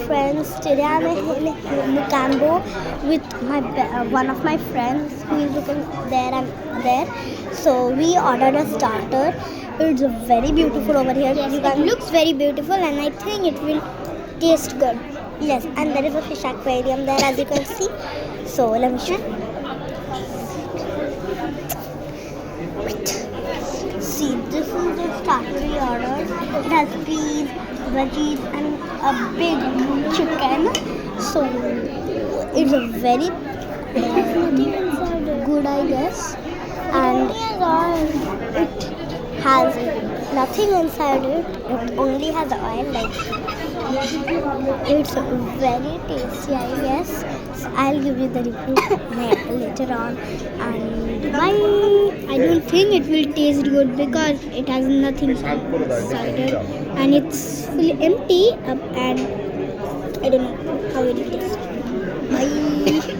friends. Today I'm in Mukambo with one of my friends who is looking there and there. So we ordered a starter. It's very beautiful over here. Yes, It looks very beautiful, and I think it will taste good. Yes, and there is a fish aquarium there as you can see. So let me show. See, this is the starter we ordered. It has peas, veggies, and a big chicken. So it's a very good, I guess. And it has nothing inside it. It only has oil. Like it's very tasty, I guess. So I'll give you the review later on. And bye. I don't think it will taste good because it has nothing inside it, and it's fully empty. And I don't know how it will taste. Bye.